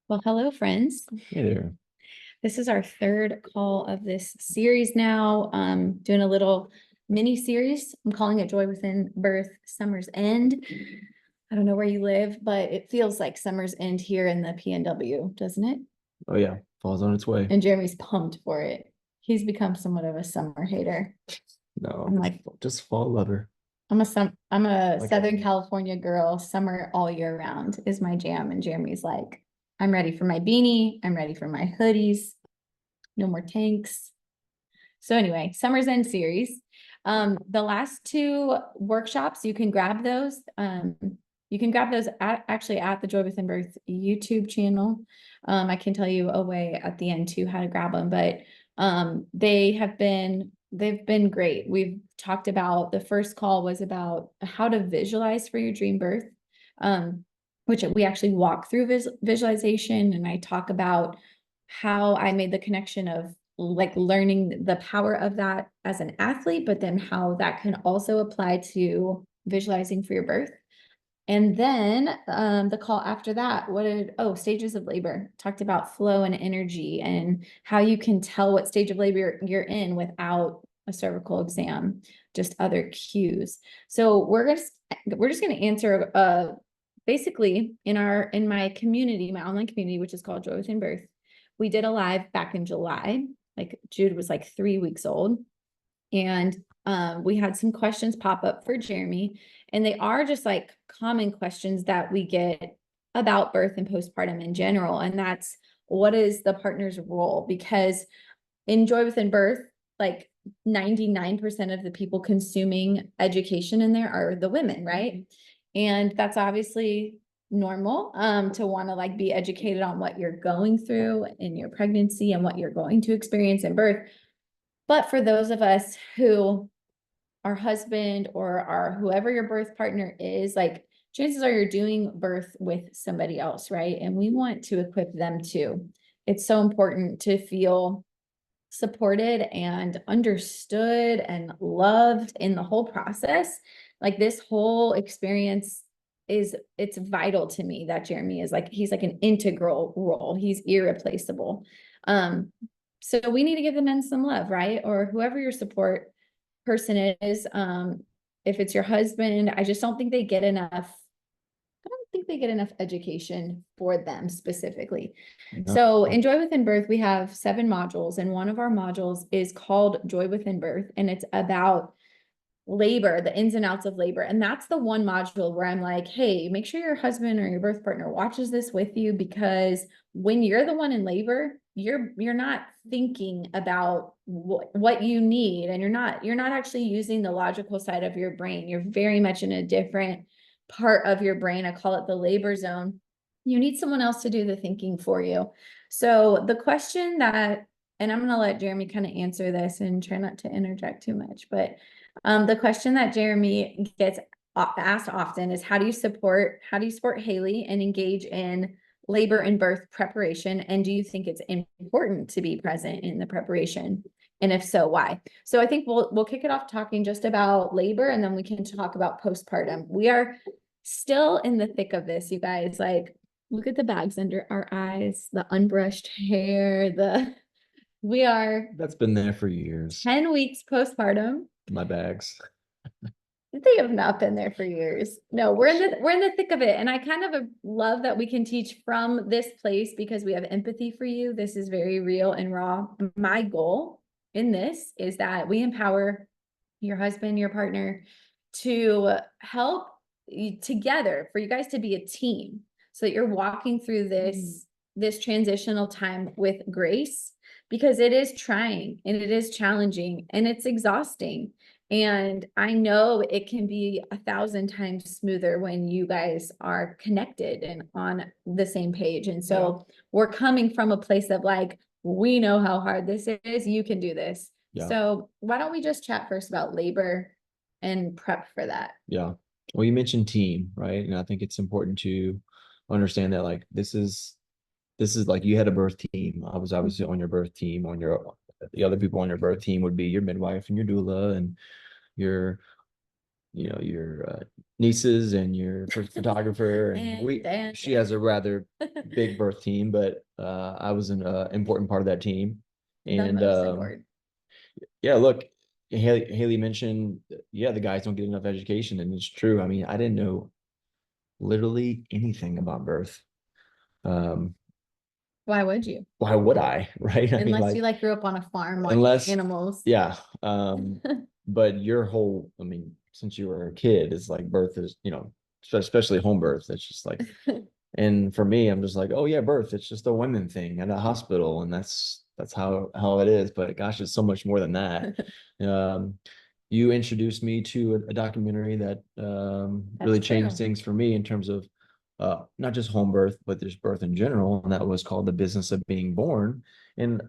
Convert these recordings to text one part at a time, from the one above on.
Well, hello, friends. Hey there. This is our third call of this series now. Doing a little mini series. I'm calling it Joy Within Birth Summer's End. I don't know where you live, but it feels like summer's end here in the PNW, doesn't it? Oh yeah, fall's on its way. And Jeremy's pumped for it. He's become somewhat of a summer hater. No, I'm like, just fall lover. I'm a Like, Southern California girl. Summer all year round is my jam. And Jeremy's like, I'm ready for my beanie. I'm ready for my hoodies. No more tanks. So anyway, Summer's End series. The last two workshops, you can grab those. You can grab those actually at the Joy Within Birth YouTube channel. I can tell you a way at the end too how to grab them, but they've been great. We've talked about the first call was about how to visualize for your dream birth, which we actually walk through visualization, and I talk about how I made the connection of like learning the power of that as an athlete, but then how that can also apply to visualizing for your birth. And then the call after that, stages of labor, talked about flow and energy and how you can tell what stage of labor you're in without a cervical exam, just other cues. So we're just gonna answer basically in my community, my online community, which is called Joy Within Birth. We did a live back in July, like Jude was like 3 weeks old. And we had some questions pop up for Jeremy, and they are just like common questions that we get about birth and postpartum in general. And that's, what is the partner's role? Because in Joy Within Birth, like 99% of the people consuming education in there are the women, right? And that's obviously normal to want to like be educated on what you're going through in your pregnancy and what you're going to experience in birth. But for those of us who, our husband or our whoever your birth partner is, like chances are you're doing birth with somebody else, right? And we want to equip them too. It's so important to feel supported and understood and loved in the whole process. Like this whole experience it's vital to me that Jeremy is like, he's like an integral role. He's irreplaceable. So we need to give the men some love, right? Or whoever your support person is. If it's your husband, I just don't think they get enough. I don't think they get enough education for them specifically. No. So in Joy Within Birth, we have 7 modules, and one of our modules is called Joy Within Birth, and it's about labor, the ins and outs of labor. And that's the one module where I'm like, hey, make sure your husband or your birth partner watches this with you, because when you're the one in labor, you're not thinking about what you need, and you're not actually using the logical side of your brain. You're very much in a different part of your brain. I call it the labor zone. You need someone else to do the thinking for you. So the question that, and I'm going to let Jeremy kind of answer this and try not to interject too much, but the question that Jeremy gets asked often is, how do you support Hailey and engage in labor and birth preparation? And do you think it's important to be present in the preparation? And if so, why? So I think we'll kick it off talking just about labor, and then we can talk about postpartum. We are still in the thick of this, you guys. Like, look at the bags under our eyes, the unbrushed hair, we are That's been there for years. 10 weeks postpartum. My bags. They have not been there for years. No, we're in the thick of it. And I kind of love that we can teach from this place because we have empathy for you. This is very real and raw. My goal in this is that we empower your husband, your partner, to help you together, for you guys to be a team, so that you're walking through this transitional time with grace, because it is trying and it is challenging and it's exhausting. And I know it can be 1,000 times smoother when you guys are connected and on the same page. And so we're coming from a place of like, we know how hard this is. You can do this. Yeah. So why don't we just chat first about labor and prep for that? Yeah. Well, you mentioned team, right? And I think it's important to understand that like this is like you had a birth team. I was obviously on your birth team, the other people on your birth team would be your midwife and your doula and your your nieces and your photographer, and she has a rather big birth team, but I was an important part of that team. The And most important. yeah, look, Haley mentioned, yeah, the guys don't get enough education, and it's true. I mean, I didn't know literally anything about birth. Um, Why would you? why would I, right? I mean, Unless you like, like grew up on a farm watching unless, animals. yeah. But your whole, I mean, since you were a kid, it's like birth is, especially home birth. It's just like, and for me, I'm just like, oh yeah, birth. It's just a women thing at a hospital, and that's how it is. But gosh, it's so much more than that. Um, you introduced me to a documentary that really That's changed true. things for me in terms of not just home birth, but there's birth in general, and that was called The Business of Being Born. And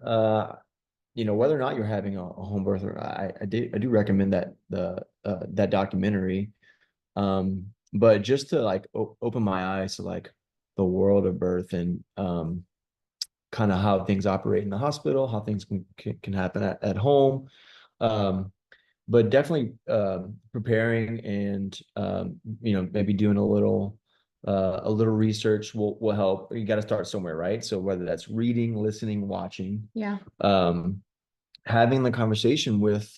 whether or not you're having a home birth, or I do recommend that documentary. But just to like open my eyes to like the world of birth, and kind of how things operate in the hospital, how things can happen at home. Um, but definitely preparing, and maybe doing a little research will help. You got to start somewhere, right? So whether that's reading, listening, watching, Yeah. having the conversation with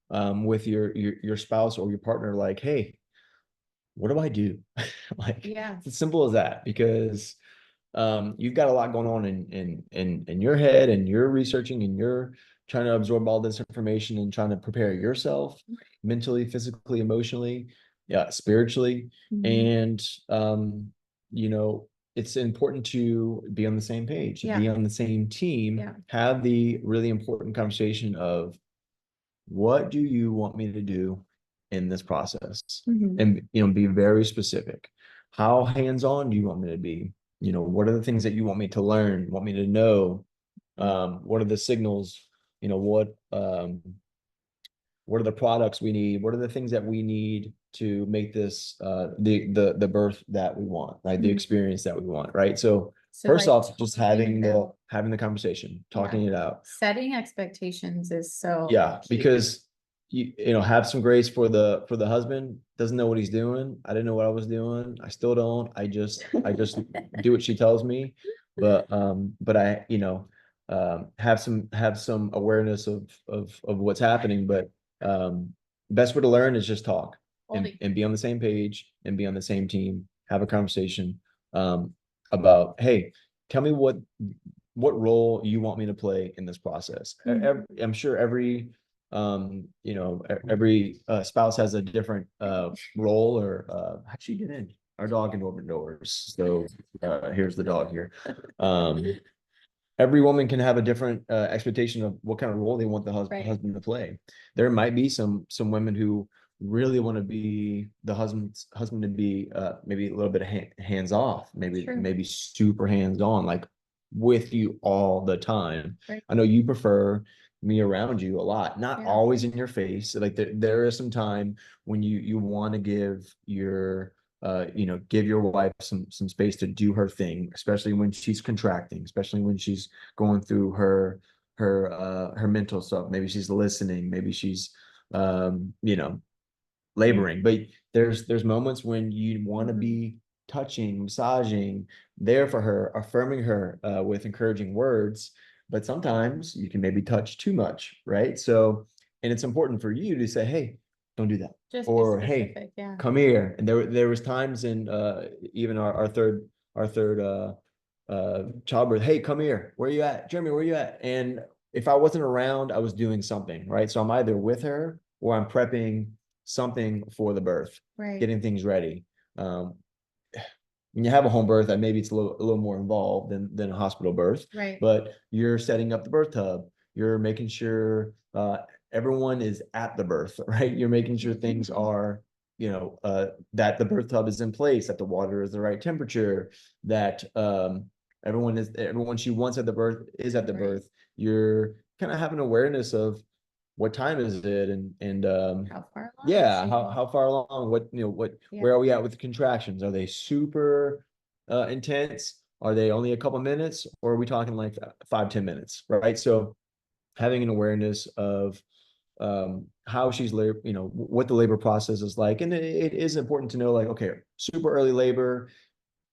your spouse or your partner, like, hey, what do I do? Like, Yeah. it's as simple as that, because you've got a lot going on in your head, and you're researching, and you're trying to absorb all this information, and trying to prepare yourself mentally, physically, emotionally, yeah, spiritually. Mhm. And you know, it's important to be on the same page, Yeah. be on the same team, Yeah. have the really important conversation of, what do you want me to do in this process? Mhm. And be very specific. How hands-on do you want me to be? What are the things that you want me to learn, want me to know? What are the signals? you know what um what are the products we need? What are the things that we need to make this the birth that we want, right? The Mhm. experience that we want, right? So So first like off, just talking having it the out. having the conversation, Yeah. talking it out. Setting expectations is so Yeah, key. because have some grace for the husband. Doesn't know what he's doing. I didn't know what I was doing. I still don't. I just do what she tells me. But I, have some awareness of what's happening. But best way to learn is just talk, and Holding. and be on the same page, and be on the same team. Have a conversation um about, hey, tell me what role you want me to play in this process. Mhm. I'm sure every spouse has a different role, or how'd she get in? Our dog can open doors. So here's the dog here. Every woman can have a different expectation of what kind of role they want the Right. husband to play. There might be some women who really want to be the husband to be maybe a little bit of hands off, maybe True. maybe super hands on, like with you all the time. Right. I know you prefer me around you a lot, not Yeah. always in your face. Like there is some time when you want to give your wife some space to do her thing, especially when she's contracting, especially when she's going through her mental stuff. Maybe she's listening, maybe she's laboring. But there's moments when you want to be touching, massaging, there for her, affirming her with encouraging words. But sometimes you can maybe touch too much, right? So, and it's important for you to say, hey, don't do that. Just be Or hey, specific. Yeah. come here. And there was times in even our third childbirth, hey, come here. Where you at? Jeremy, where you at? And if I wasn't around, I was doing something, right? So I'm either with her, or I'm prepping something for the birth, Right. getting things ready. Um, when you have a home birth, that maybe it's a little more involved than a hospital birth, Right. but you're setting up the birth tub. You're making sure everyone is at the birth, right? You're making sure things are, that the birth tub is in place, that the water is the right temperature, that everyone she wants at the birth is at the Right. birth. You're kind of having awareness of what time is it, and How far along is yeah, she? how far along, Yeah. where are we at with the contractions? Are they super intense? Are they only a couple minutes, or are we talking like 5-10 minutes, right? So having an awareness of how she's labor, what the labor process is like. And it is important to know, like, okay, super early labor,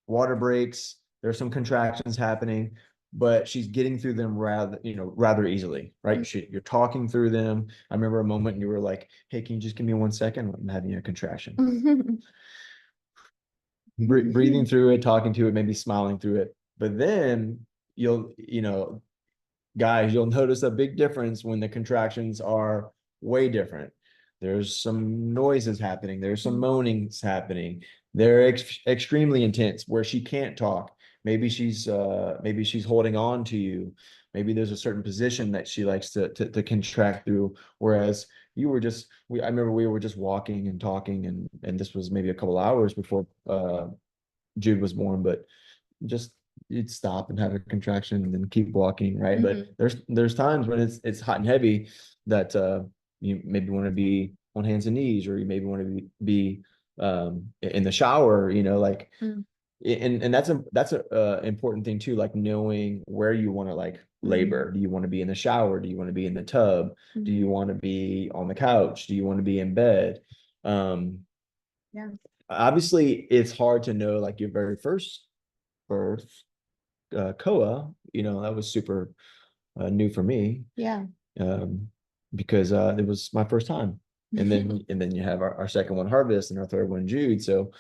water breaks, there's some contractions happening, but she's getting through them rather easily, right? You're talking through them. I remember a moment you were like, hey, can you just give me 1 second? I'm having a contraction. Breathing through it, talking to it, maybe smiling through it. But then guys, you'll notice a big difference when the contractions are way different. There's some noises happening. There's some moanings happening. They're extremely intense where she can't talk. Maybe she's holding on to you. Maybe there's a certain position that she likes to contract through. Whereas I remember we were just walking and talking, and this was maybe a couple hours before Jude was born, but just you'd stop and have a contraction and then keep walking, right? But there's times when it's hot and heavy that you maybe want to be on hands and knees, or you maybe want to be in the shower, like and that's a important thing too, like knowing where you want to like labor. Do you want to be in the shower? Do you want to be in the tub? Do you want to be on the couch? Do you want to be in bed? Yeah. Obviously it's hard to know like your very first birth, Koa, that was super new for me. Yeah. Because it was my first time. And then you have our second one, Harvest, and our third one, Jude. So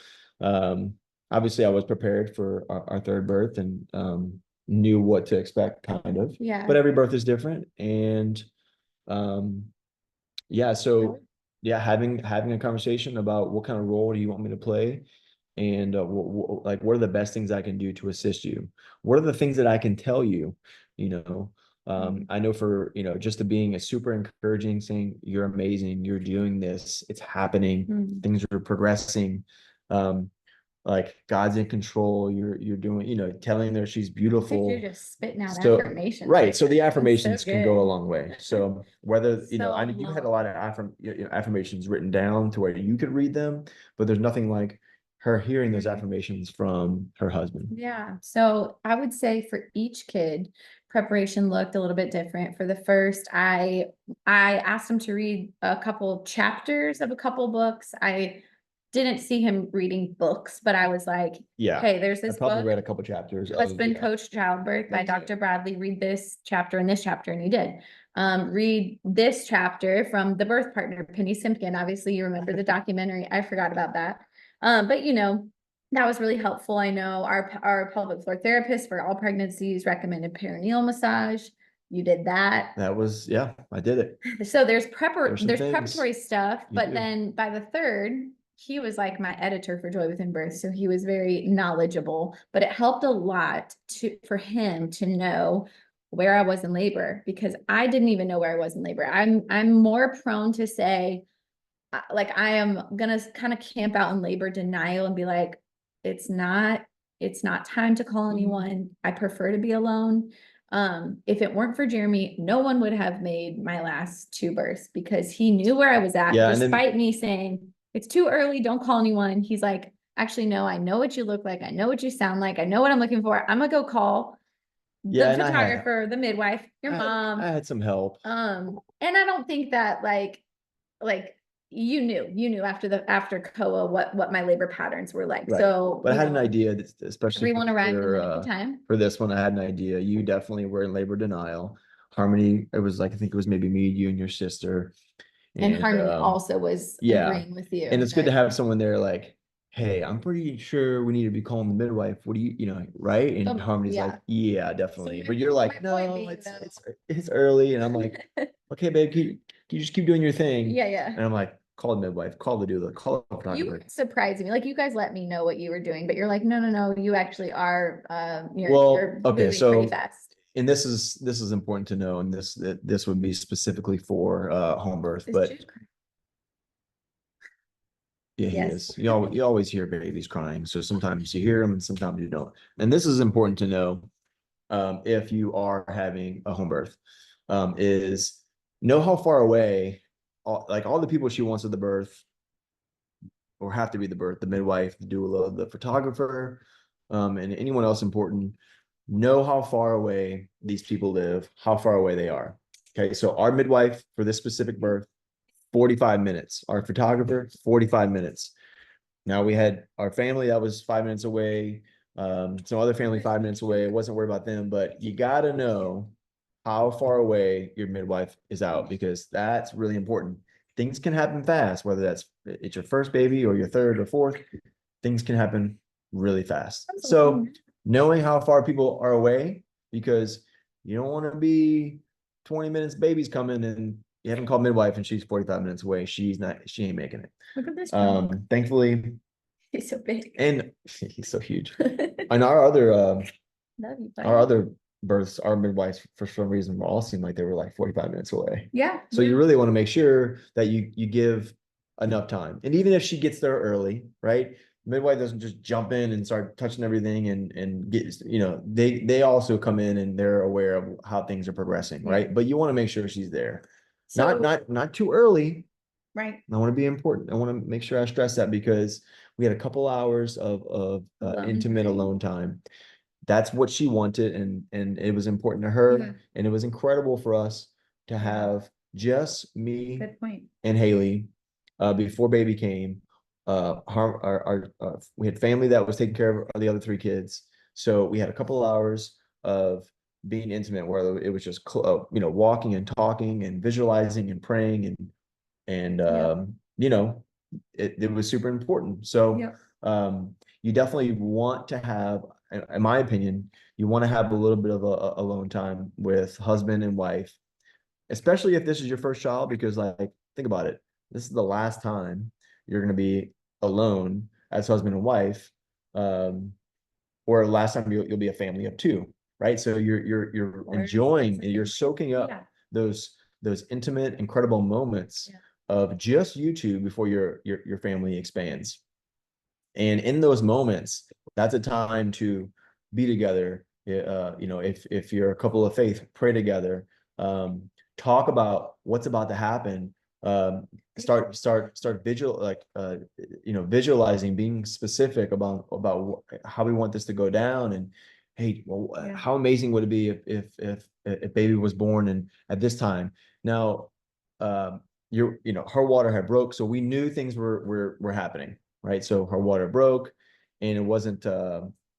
obviously I was prepared for our third birth, and knew what to expect, kind of. Yeah. But every birth is different. And yeah, so yeah, having a conversation about what kind of role do you want me to play, and like what are the best things I can do to assist you? What are the things that I can tell you? I know for just to being a super encouraging, saying you're amazing, you're doing this, it's happening, things are progressing. Like God's in control. You're doing, telling her she's beautiful. You're just spitting out So, affirmations. right. So the so affirmations can go a good. long way. So whether, So I know you had a lot of affirmations written down to where you could read them, but there's nothing like her hearing those affirmations from her husband. Yeah. So I would say for each kid, preparation looked a little bit different. For the first, I asked him to read a couple chapters of a couple books. I didn't see him reading books, but I was like, Yeah. hey, there's I this probably book, read a couple chapters. Husband Coach Childbirth by Dr. Bradley. Read this chapter and this chapter, and he did. Read this chapter from The Birth Partner, Penny Simpkin. Obviously, you remember the documentary. I forgot about that. But that was really helpful. I know our pelvic floor therapist for all pregnancies recommended perineal massage. You did that. That was, yeah, I did it. So there's things. preparatory stuff, You but do. then by the third, he was like my editor for Joy Within Birth. So he was very knowledgeable, but it helped a lot for him to know where I was in labor, because I didn't even know where I was in labor. I'm more prone to say, like, I am gonna kind of camp out in labor denial and be like, it's not time to call anyone. I prefer to be alone. If it weren't for Jeremy, no one would have made my last two births, because he knew where I was at, despite me saying it's too early, don't call anyone. He's like, actually, no, I know what you look like. I know what you sound like. I know what I'm looking for. I'm gonna go call the photographer, the midwife, your mom. I had some help. And I don't think that like you knew after Koa what my labor patterns were like. Right. So, but I had an idea, especially everyone arrived in the nick of time. For this one, I had an idea. You definitely were in labor denial. Harmony, it was like, I think it was maybe me, you, and your sister. And Harmony also was agreeing with you. And it's good to have someone there like, hey, I'm pretty sure we need to be calling the midwife. What do you, right? And Harmony's like, yeah, definitely. So but you're like, no, it's early. And I'm like, okay, babe, can you just keep doing your thing? Yeah. And I'm like, call the midwife, call the doula, call the photographer. You surprised me. Like, you guys let me know what you were doing, but you're like, no, you actually are, you're okay, moving pretty fast. And this is important to know, and this would be specifically for home birth, but yeah, he is. You always hear babies crying, so sometimes you hear them and sometimes you don't. And this is important to know, if you are having a home birth, is know how far away, like all the people she wants at the birth, or have to be the birth, the midwife, the doula, the photographer, and anyone else important. Know how far away these people live, how far away they are. Okay, so our midwife for this specific birth, 45 minutes. Our photographer, 45 minutes. Now we had our family that was 5 minutes away. Some other family 5 minutes away. I wasn't worried about them, but you got to know how far away your midwife is out, because that's really important. Things can happen fast, whether it's your first baby or your third or fourth. Things can happen really fast. So knowing how far people are away, because you don't want to be 20 minutes, baby's coming and you haven't called midwife and she's 45 minutes away. She ain't making it. Look at this. Thankfully, He's so big. and he's so huge. And our other Love you, buddy. our other births, our midwives, for some reason, all seemed like they were like 45 minutes away. Yeah. So you really want to make sure that you give enough time. And even if she gets there early, right? Midwife doesn't just jump in and start touching everything and get, they also come in and they're aware of how things are progressing, right? But you want to make sure she's there. So, Not too early. right. I want to be important. I want to make sure I stress that, because we had a couple hours of intimate alone time. That's what she wanted, and it was important to her. Yeah. And it was incredible for us to have just me Good point. and Hailey before baby came. We had family that was taking care of the other three kids, so we had a couple of hours of being intimate, where it was just walking and talking and visualizing and praying, and it was super important. So you definitely want to have, in my opinion, you want to have a little bit of a alone time with husband and wife, especially if this is your first child, because like, think about it. This is the last time you're going to be alone as husband and wife, or last time you'll be a family of two, right? So you're enjoying, you're soaking up those intimate, incredible moments of just you two before your family expands. And in those moments, that's a time to be together. If you're a couple of faith, pray together. Talk about what's about to happen. Start visualizing, being specific about how we want this to go down. And hey, how amazing would it be if baby was born and at this time? Now, her water had broke, so we knew things were happening, right? So her water broke, and it wasn't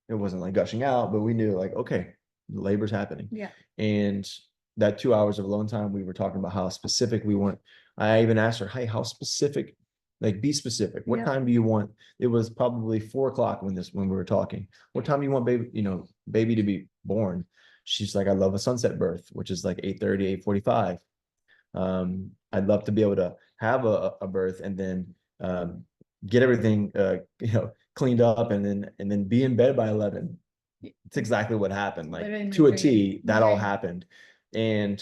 like gushing out, but we knew, like, okay, labor's happening. Yeah. And that 2 hours of alone time, we were talking about how specific we want. I even asked her, hey, how specific? Like, be specific. What time do you want? It was probably 4 o'clock when we were talking. What time do you want baby to be born? She's like, I love a sunset birth, which is like 8:30, 8:45. I'd love to be able to have a birth and then get everything cleaned up and then be in bed by 11. It's exactly what happened. Like, to a T, that all happened. And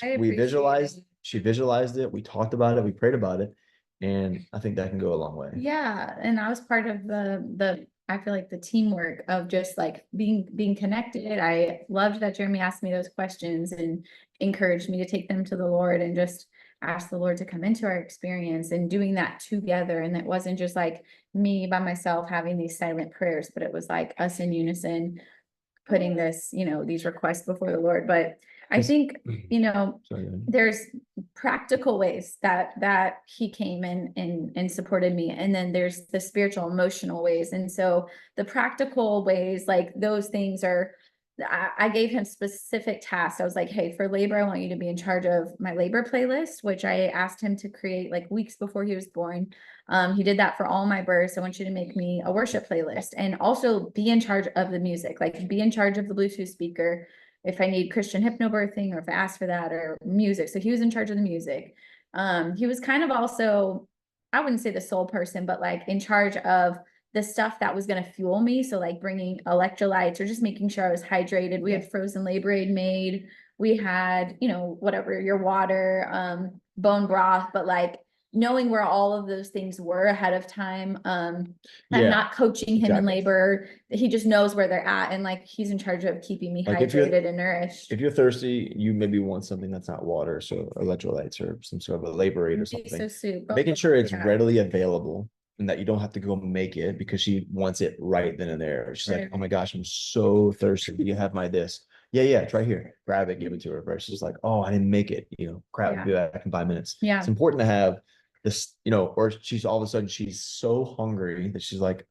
she visualized it, we talked about it, we prayed about it, and I think that can go a long way. Yeah. And I was part of I feel like the teamwork of just like being connected. I loved that Jeremy asked me those questions and encouraged me to take them to the Lord and just ask the Lord to come into our experience, and doing that together. And it wasn't just like me by myself having these silent prayers, but it was like us in unison putting these requests before the Lord. But I think, there's practical ways that he came and supported me. And then there's the spiritual, emotional ways. And so the practical ways, like those things I gave him specific tasks. I was like, hey, for labor, I want you to be in charge of my labor playlist, which I asked him to create like weeks before he was born. He did that for all my births. I want you to make me a worship playlist, and also be in charge of the music, like be in charge of the Bluetooth speaker if I need Christian hypnobirthing or if I ask for that, or music. So he was in charge of the music. He was kind of also, I wouldn't say the sole person, but like in charge of the stuff that was going to fuel me. So like bringing electrolytes or just making sure I was hydrated. We had frozen labor aid made. We had, whatever, your water, bone broth, but like knowing where all of those things were ahead of time. I'm not coaching him in labor. He just knows where they're at. And like, he's in charge of keeping me hydrated and nourished. If you're thirsty, you maybe want something that's not water. So electrolytes or some sort of a labor aid or something. Making sure it's readily available and that you don't have to go make it because she wants it right then and there. She's like, oh my gosh, I'm so thirsty. You have my this. yeah, try here, grab it, give it to her. Versus she's like, oh, I didn't make it, crap, Yeah. be back in 5 minutes. Yeah. It's important to have this, or she's all of a sudden she's so hungry that she's like,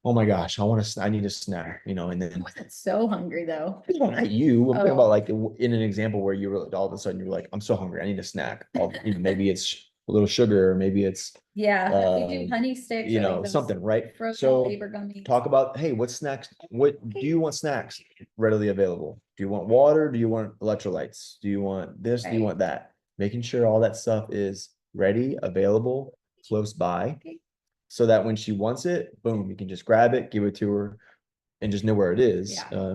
oh my gosh, I need a snack, and I then wasn't so hungry though. not you. I'm talking about Oh, like in an example where you were all of a sudden you're like, I'm so hungry, I need a snack. Maybe it's a little sugar, or maybe it's yeah. We do honey sticks or like those something, right? frozen So labor gummies. talk about, hey, what snacks? What do you want snacks readily available? Do you want water? Do you want electrolytes? Do you want this? Do you Right. want that? Making sure all that stuff is ready, available, close by, so that when she wants it, boom, you can just grab it, give it to her, and just know where it is. Yeah.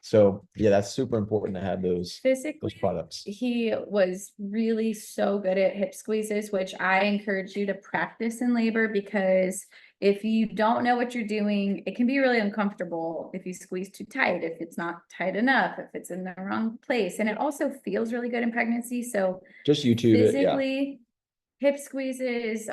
So yeah, that's super important to have those Physically, products. he was really so good at hip squeezes, which I encourage you to practice in labor, because if you don't know what you're doing, it can be really uncomfortable if you squeeze too tight, if it's not tight enough, if it's in the wrong place. And it also feels really good in pregnancy. So Just YouTube it, yeah. physically, hip squeezes,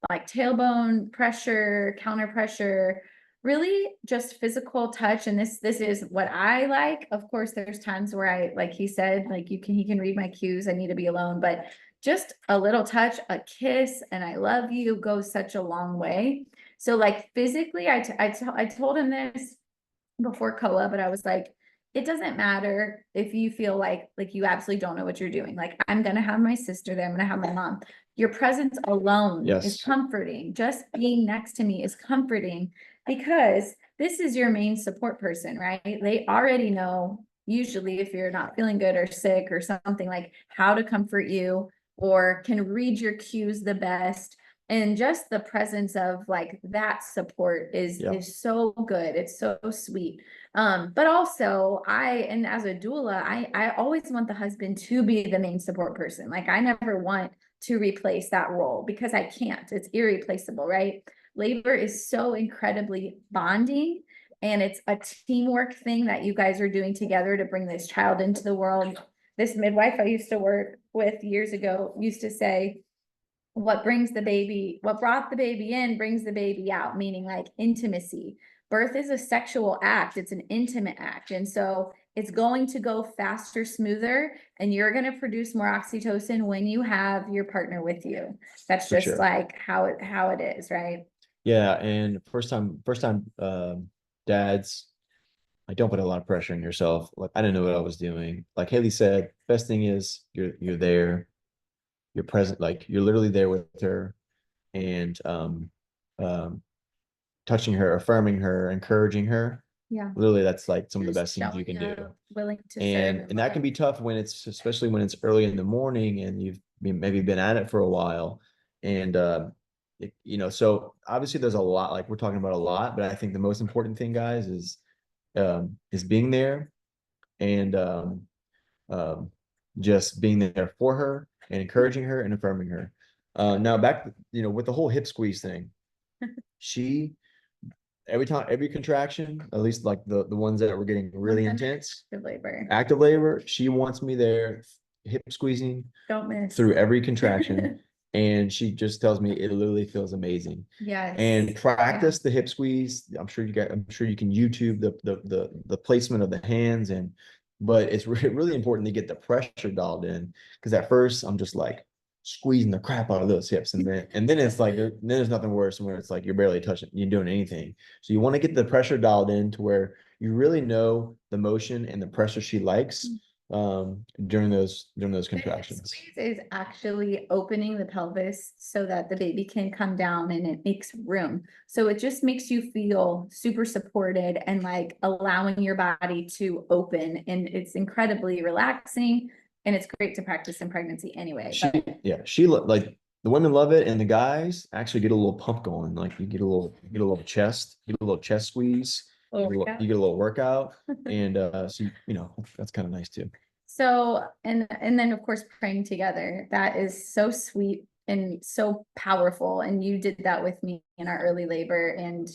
like tailbone pressure, counter pressure, really just physical touch. And this is what I like. Of course, there's times where I, like he said, like he can read my cues. I need to be alone, but just a little touch, a kiss, and I love you goes such a long way. So like physically, I told him this before COA, but I was like, it doesn't matter if you feel like you absolutely don't know what you're doing. Like, I'm gonna have my sister there, I'm gonna have my mom. Your presence alone is Yes. comforting. Just being next to me is comforting, because this is your main support person, right? They already know, usually if you're not feeling good or sick or something, like how to comfort you, or can read your cues the best. And just the presence of like that support is Yeah. is so good. It's so sweet. But also and as a doula, I always want the husband to be the main support person. Like, I never want to replace that role, because I can't. It's irreplaceable, right? Labor is so incredibly bonding, and it's a teamwork thing that you guys are doing together to bring this child into the world. This midwife I used to work with years ago used to say, what brought the baby in brings the baby out, meaning like intimacy. Birth is a sexual act, it's an intimate act. And so it's going to go faster, smoother, and you're going to produce more oxytocin when you have your partner with you. That's For just sure. like how it is, right? Yeah, and first time dads, like, don't put a lot of pressure on yourself. Like, I didn't know what I was doing. Like Hailey said, best thing is you're there, you're present, like you're literally there with her, and um touching her, affirming her, encouraging her. Yeah. Literally, that's like some of the Just best things you can do. willing to And serve. that can be tough when it's, especially when it's early in the morning and you've maybe been at it for a while. And so obviously there's a lot, like we're talking about a lot, but I think the most important thing, guys, is being there, and um just being there for her and encouraging her and affirming her. Now back, with the whole hip squeeze thing, she every contraction, at least like the ones that were getting really intense, active labor, she wants me there, hip squeezing Don't miss through every contraction. And she just tells me it literally feels amazing. Yes. And practice the hip squeeze. I'm sure you can YouTube the placement of the hands, but it's really important to get the pressure dialed in, because at first I'm just like squeezing the crap out of those hips, and then it's like then there's nothing worse than where it's like you're barely touching, you're doing anything. So you want to get the pressure dialed in to where you really know the motion and the pressure she likes during those contractions. Squeeze is actually opening the pelvis so that the baby can come down, and it makes room. So it just makes you feel super supported and like allowing your body to open. And it's incredibly relaxing, and it's great to practice in pregnancy anyway. Like the women love it, and the guys actually get a little pump going. Like you get a little chest squeeze, you get a little workout, and so that's kind of nice too. So, and then of course praying together, that is so sweet and so powerful. And you did that with me in our early labor and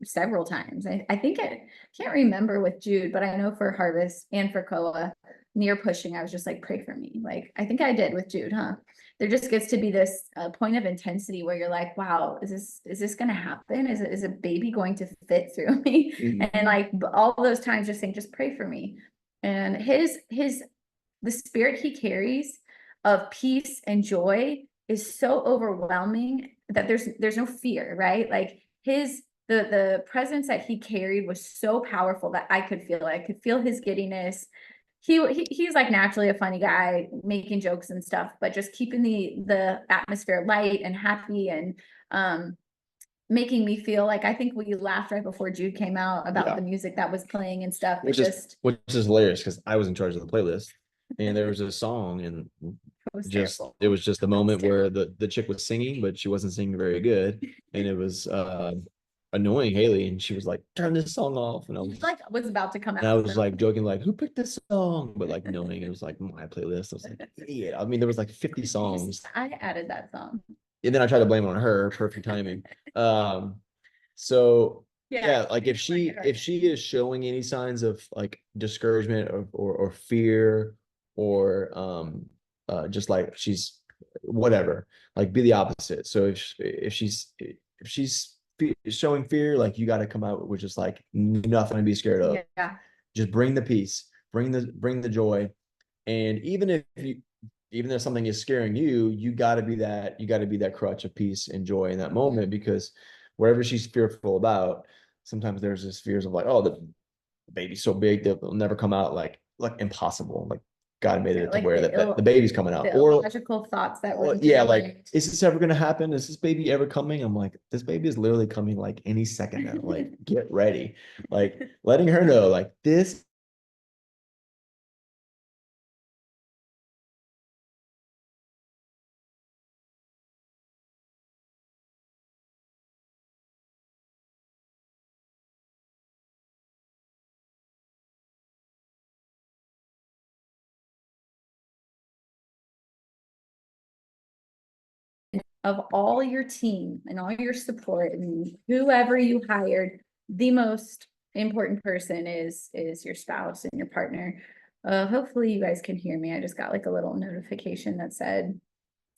several times. I think I can't remember with Jude, but I know for Harvest and for Koa, near pushing, I was just like, pray for me. Like, I think I did with Jude, huh? There just gets to be this point of intensity where you're like, wow, is this going to happen? Is a baby going to fit through me? And like all those times just saying, just pray for me. And the spirit he carries of peace and joy is so overwhelming that there's no fear, right? Like the presence that he carried was so powerful that I could feel his giddiness. He's like naturally a funny guy, making jokes and stuff, but just keeping the atmosphere light and happy, and making me feel like, I think we laughed right before Jude came out about the music that was playing and stuff. Which is hilarious because I was in charge of the playlist, and there was a song, and it was just a moment where the chick was singing, but she wasn't singing very good, and it was annoying Hailey, and she was like, "Turn this song off," and I was about to come out. And I was like joking, like, "Who picked this song?" But like knowing it was like my playlist, I was like, "Idiot!" I mean, there was like 50 songs. I added that song, and then I tried to blame it on her. Perfect timing. So yeah, like if she is showing any signs of like discouragement or fear, or just like she's whatever, like be the opposite. So if she's showing fear, like you got to come out with just like nothing to be scared of. Yeah. Just bring the peace, bring the joy. And even if something is scaring you, you got to be that crutch of peace and joy in that moment, because whatever she's fearful about, sometimes there's this fears of like, oh, the baby's so big that it'll never come out, like impossible. Like God made it to where the baby's coming out, or illogical thoughts that were like, is this ever gonna happen? Is this baby ever coming? I'm like, this baby is literally coming like any second now. Like, get ready. Like letting her know, like this of all your team and all your support and whoever you hired, the most important person is your spouse and your partner. Hopefully you guys can hear me. I just got like a little notification that said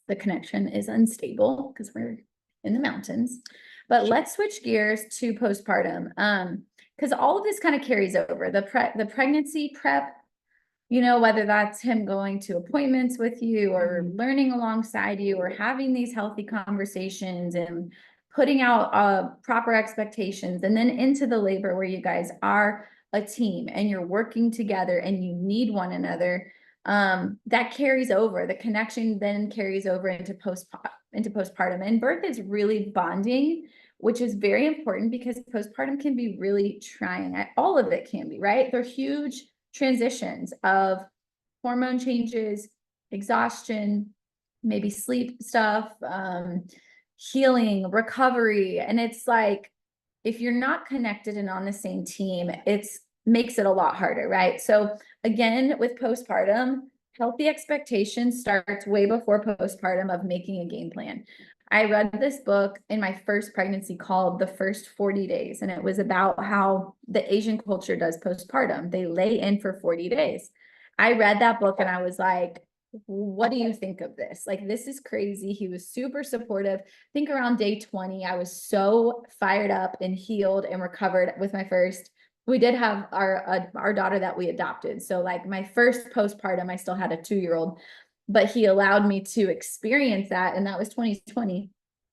the connection is unstable because we're in the mountains. But let's switch gears to postpartum. Because all of this kind of carries over. The pregnancy prep, whether that's him going to appointments with you or learning alongside you or having these healthy conversations and putting out proper expectations, and then into the labor where you guys are a team and you're working together and you need one another. That carries over. The connection then carries over into postpartum, and birth is really bonding, which is very important because postpartum can be really trying. All of it can be, right? They're huge transitions of hormone changes, exhaustion, maybe sleep stuff, healing, recovery. And it's like, if you're not connected and on the same team, it's makes it a lot harder, right? So again, with postpartum, healthy expectations starts way before postpartum of making a game plan. I read this book in my first pregnancy called The First 40 Days, and it was about how the Asian culture does postpartum. They lay in for 40 days. I read that book and I was like, what do you think of this? Like, this is crazy. He was super supportive. I think around day 20, I was so fired up and healed and recovered with my first. We did have our daughter that we adopted. So like my first postpartum, I still had a 2-year-old, but he allowed me to experience that. And that was 2020,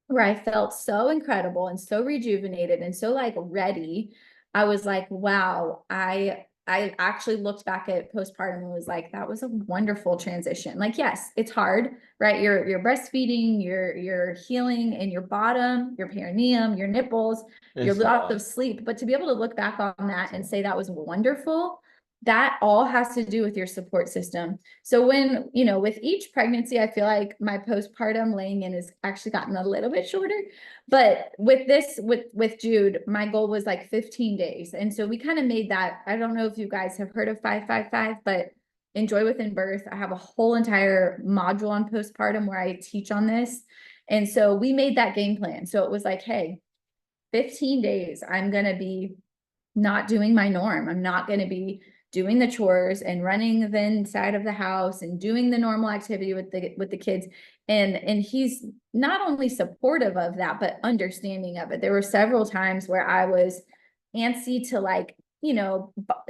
where I felt so incredible and so rejuvenated and so like ready. I was like, wow, I actually looked back at postpartum and was like, that was a wonderful transition. Like, yes, it's hard, right? You're breastfeeding, you're healing in your bottom, your perineum, your nipples, your loss of sleep. But to be able to look back on that and say that was wonderful, that all has to do with your support system. So when, with each pregnancy, I feel like my postpartum laying in has actually gotten a little bit shorter. But with this, with Jude, my goal was like 15 days. And so we kind of made that. I don't know if you guys have heard of 555, but in Joy Within Birth, I have a whole entire module on postpartum where I teach on this. And so we made that game plan. So it was like, hey, 15 days, I'm going to be not doing my norm. I'm not going to be doing the chores and running the inside of the house and doing the normal activity with the kids. And he's not only supportive of that, but understanding of it. There were several times where I was antsy to like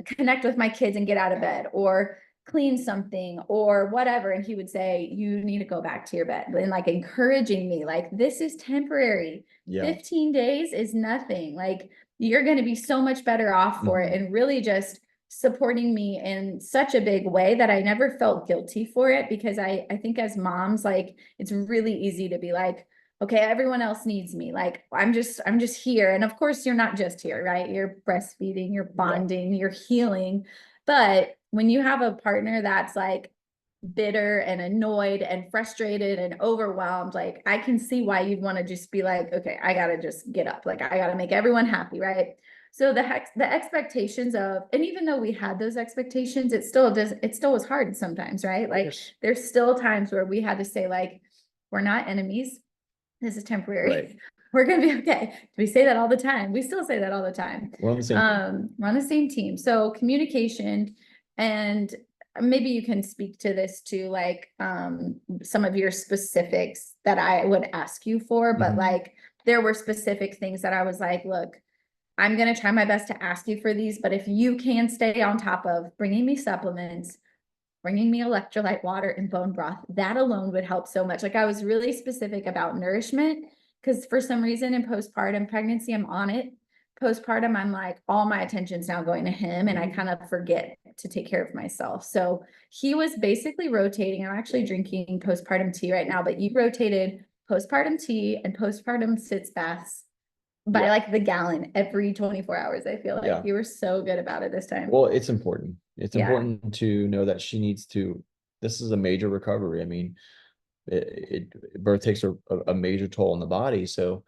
connect with my kids and get out of bed, or clean something or whatever. And he would say, you need to go back to your bed, and like encouraging me, like, this is temporary. Yeah. 15 days is nothing. Like, you're going to be so much better off for it. And really just supporting me in such a big way that I never felt guilty for it, because I think as moms, like, it's really easy to be like, okay, everyone else needs me. Like, I'm just here. And of course, you're not just here, right? You're breastfeeding, you're bonding, you're healing. But when you have a partner that's like bitter and annoyed and frustrated and overwhelmed, like, I can see why you'd want to just be like, okay, I gotta just get up. Like, I gotta make everyone happy, right? So the expectations of, and even though we had those expectations, it still was hard sometimes, right? Like, there's still times where we had to say, like, we're not enemies. This is temporary. Right. We're gonna be okay. We say that all the time. We still say that all the time. We're on the same team. We're on the same team. So communication, and maybe you can speak to this too, like, some of your specifics that I would ask you for, but like, there were specific things that I was like, look, I'm going to try my best to ask you for these, but if you can stay on top of bringing me supplements, bringing me electrolyte water and bone broth, that alone would help so much. Like, I was really specific about nourishment, because for some reason in postpartum pregnancy, I'm on it. Postpartum, I'm like, all my attention's now going to him, and I kind of forget to take care of myself. So he was basically rotating. I'm actually drinking postpartum tea right now, but you rotated postpartum tea and postpartum sitz baths by like the gallon every 24 hours. I feel like you were so good about it this time. Well, it's important. It's important to know that she needs to, this is a major recovery. I mean, birth takes a major toll on the body. So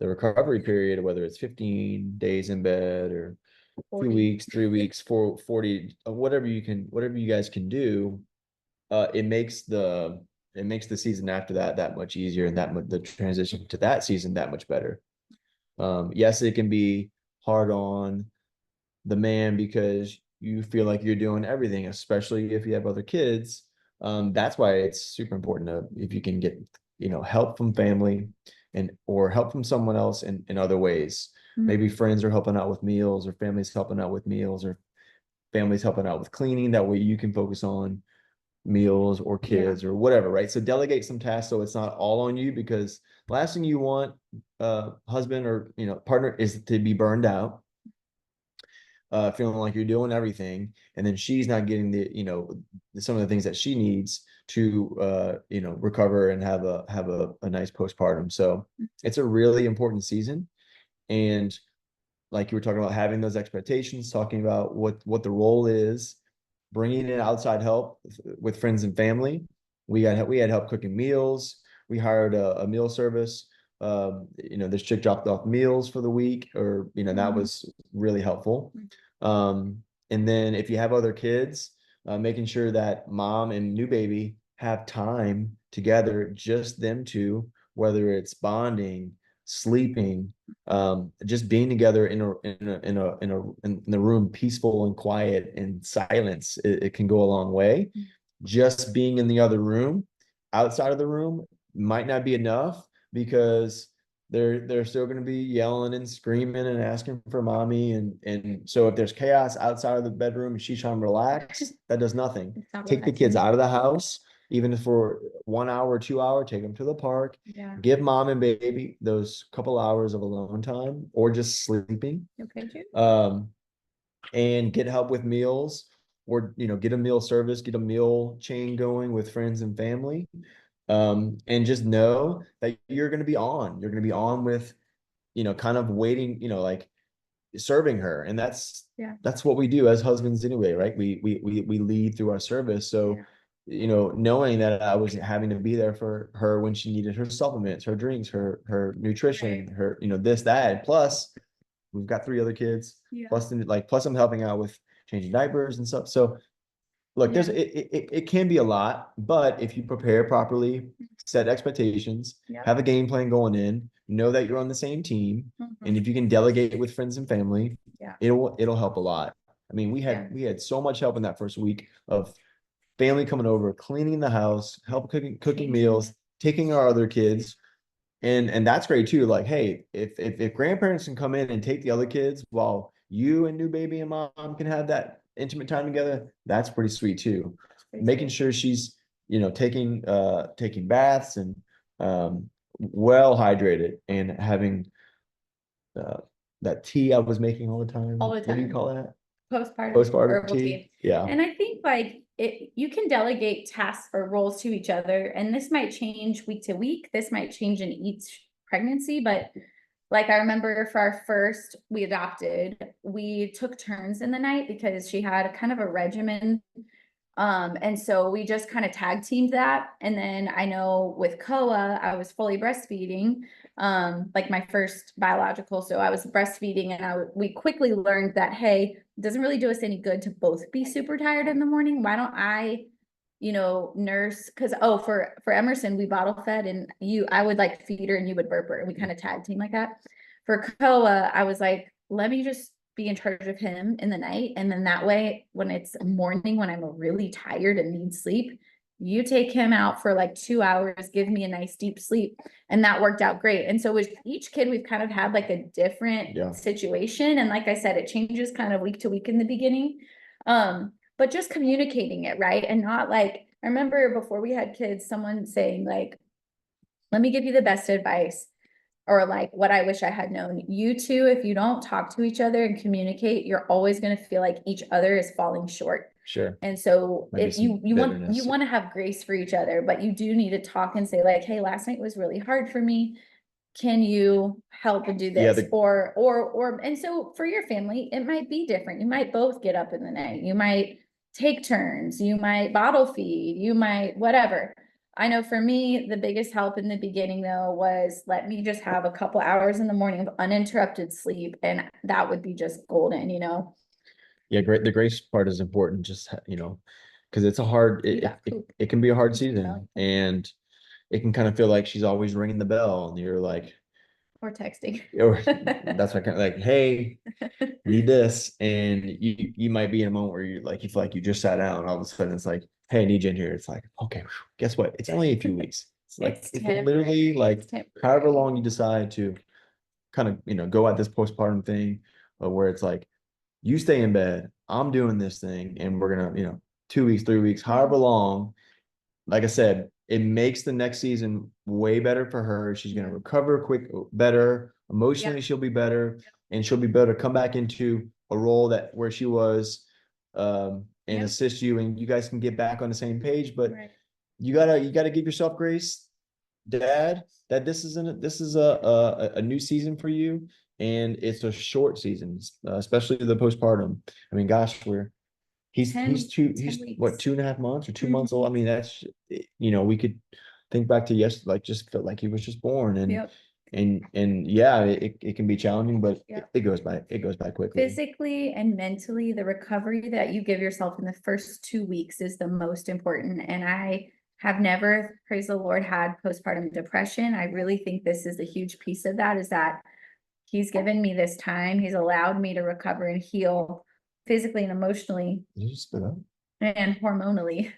the recovery period, whether it's 15 days in bed or 2 weeks, 3 weeks, 40, whatever you guys can do, it makes the season after that much easier, and the transition to that season that much better. Yes, it can be hard on the man because you feel like you're doing everything, especially if you have other kids. That's why it's super important if you can get, help from family or help from someone else in other ways. Maybe friends are helping out with meals, or families helping out with meals, or families helping out with cleaning. That way you can focus on meals or kids or whatever, right? So delegate some tasks so it's not all on you, because last thing you want, husband or partner, is to be burned out, feeling like you're doing everything, and then she's not getting some of the things that she needs to recover and have a nice postpartum. So it's a really important season. And like you were talking about, having those expectations, talking about what the role is, bringing in outside help with friends and family. We had help cooking meals. We hired a meal service. This chick dropped off meals for the week, or that was really helpful. And then if you have other kids, making sure that mom and new baby have time together, just them two, whether it's bonding, sleeping, just being together in the room, peaceful and quiet and silence, it can go a long way. Just being in the other room, outside of the room, might not be enough, because they're still going to be yelling and screaming and asking for mommy, and so if there's chaos outside of the bedroom and she's trying to relax, that does nothing. Take the kids out of the house, even for 1 hour or 2 hours. Take them to the park. Give mom and baby those couple hours of alone time, or just sleeping. And get help with meals, or get a meal service, get a meal chain going with friends and family. And just know that you're going to be on with, kind of waiting, like serving her. And that's what we do as husbands anyway, right? We lead through our service. So, knowing that I was having to be there for her when she needed her supplements, her drinks, her nutrition, her, this, that, plus we've got 3 other kids, plus I'm helping out with changing diapers and stuff. So look, it can be a lot, but if you prepare properly, set expectations, have a game plan going in, know that you're on the same team, and if you can delegate with friends and family, it'll help a lot. I mean, we had so much help in that first week of family coming over, cleaning the house, help cooking meals, taking our other kids. And that's great too. Like, hey, if grandparents can come in and take the other kids while you and new baby and mom can have that intimate time together, that's pretty sweet too. Making sure she's, you know, taking baths and well hydrated and having uh that tea I was making all the time. All the What do you time. call that? Postpartum Postpartum herbal tea. Yeah. And I think like you can delegate tasks or roles to each other, and this might change week to week. This might change in each pregnancy, but like I remember for our first, we took turns in the night because she had kind of a regimen. And so we just kind of tag teamed that. And then I know with Koa, I was fully breastfeeding, like my first biological. So I was breastfeeding, and we quickly learned that, hey, it doesn't really do us any good to both be super tired in the morning. Why don't I, nurse? Cause for Emerson, we bottle fed, and I would like feed her and you would burp her, and we kind of tag team like that. For Koa, I was like, let me just be in charge of him in the night. And then that way, when it's morning, when I'm really tired and need sleep, you take him out for like 2 hours, give me a nice deep sleep. And that worked out great. And so with each kid, we've kind of had like a different situation. And like I said, it changes kind of week to week in the beginning. But just communicating it, right? And not like, I remember before we had kids, someone saying like, let me give you the best advice, or like what I wish I had known. You two, if you don't talk to each other and communicate, you're always going to feel like each other is falling short. Sure. And so Maybe if you bitterness. want to have grace for each other, but you do need to talk and say like, hey, last night was really hard for me. Can you help and do this? And so for your family, it might be different. You might both get up in the night. You might take turns. You might bottle feed. You might whatever. I know for me, the biggest help in the beginning though was let me just have a couple hours in the morning of uninterrupted sleep, and that would be just golden, Yeah, great. The grace part is important, just, you know, because it's a hard, it can be a hard season, and it can kind of feel like she's always ringing the bell, and you're like, or texting. or that's what kind of like, hey, need this, and you might be in a moment where you feel like you just sat down, and all of a sudden it's like, hey, I need you in here. It's like, okay, guess what? It's only a few weeks. It's like it's literally like however long you decide to kind of, you know, go at this postpartum thing, where it's like you stay in bed, I'm doing this thing, and we're gonna, you know, 2 weeks, 3 weeks, however long. Like I said, it makes the next season way better for her. She's gonna recover better. Emotionally, she'll be better, and she'll be better to come back into a role that where she was, and assist you, and you guys can get back on the same page. But you gotta give yourself grace, Dad, that this is a new season for you, and it's a short season, especially the postpartum. I mean, gosh, he's 10 he's weeks. what, 2.5 months or 2 months old. I mean, that's, you know, we could think back to yesterday, like just felt like he was just born, and yeah, it can be challenging, but it goes by quickly. Physically and mentally, the recovery that you give yourself in the first 2 weeks is the most important. And I have never, praise the Lord, had postpartum depression. I really think this is a huge piece of that, is that he's given me this time. He's allowed me to recover and heal physically and emotionally. Did you just spit up? And hormonally.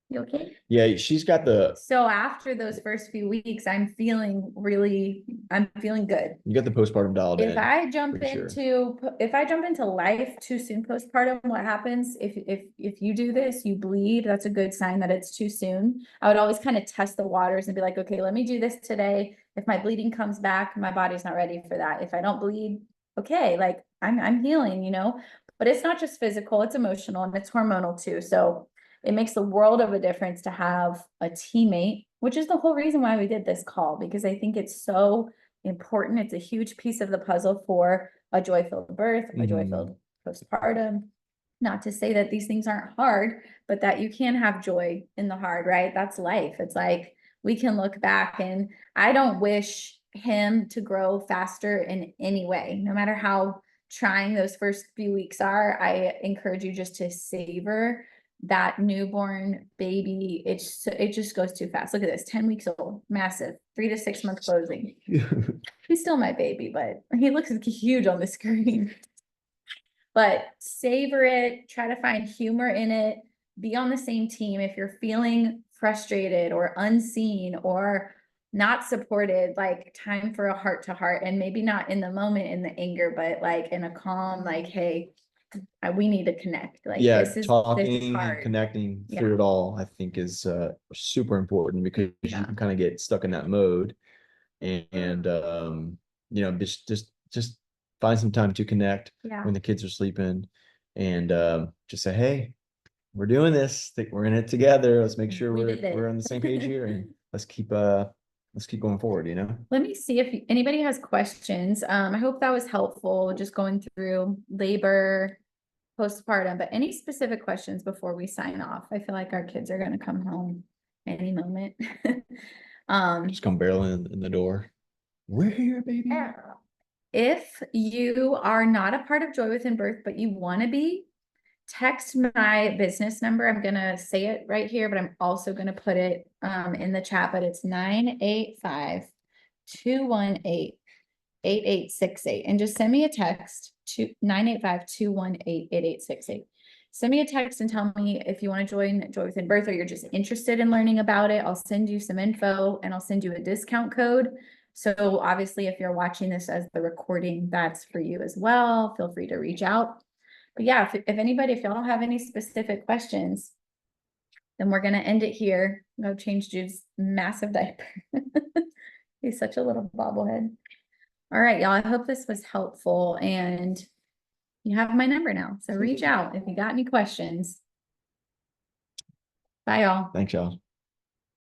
You okay? Yeah, she's got so after those first few weeks, I'm feeling good. You got the postpartum dialed in. If I jump into life too soon postpartum, what happens if you do this, you bleed, that's a good sign that it's too soon. I would always kind of test the waters and be like, okay, let me do this today. If my bleeding comes back, my body's not ready for that. If I don't bleed, okay, like I'm healing, but it's not just physical, it's emotional and it's hormonal too. So it makes the world of a difference to have a teammate, which is the whole reason why we did this call, because I think it's so important. It's a huge piece of the puzzle for a joy-filled birth, a joy-filled postpartum. Not to say that these things aren't hard, but that you can have joy in the hard, right? That's life. It's like we can look back, and I don't wish him to grow faster in any way, no matter how trying those first few weeks are. I encourage you just to savor that newborn baby. It just goes too fast. Look at this, 10 weeks old, massive, 3 to 6 month closing. He's still my baby, but he looks huge on the screen. But savor it, try to find humor in it, be on the same team. If you're feeling frustrated or unseen or not supported, like time for a heart to heart, and maybe not in the moment in the anger, but like in a calm, like, hey, we need to connect. Like Yeah, this is talking and hard. connecting Yeah. through it all, I think is super important, because Yeah. you can kind of get stuck in that mode, and just find some time to connect Yeah. when the kids are sleeping, and just say, hey, we're doing this. Think we're in it together. Let's make sure We did it. we're on the same page here, and let's keep going forward, Let me see if anybody has questions. I hope that was helpful, just going through labor, postpartum, but any specific questions before we sign off? I feel like our kids are gonna come home any moment. Just come barreling in the door. We're here, baby. If you are not a part of Joy Within Birth, but you want to be, text my business number. I'm gonna say it right here, but I'm also gonna put it in the chat, but it's 985-218-8868. And just send me a text to 985-218-8868. Send me a text and tell me if you want to join Joy Within Birth, or you're just interested in learning about it. I'll send you some info, and I'll send you a discount code. So obviously, if you're watching this as the recording, that's for you as well. Feel free to reach out. But yeah, if y'all don't have any specific questions, then we're gonna end it here. Go change Jude's massive diaper. He's such a little bobblehead. All right, y'all, I hope this was helpful, and you have my number now. So reach out if you got any questions. Bye, y'all. Thanks, y'all.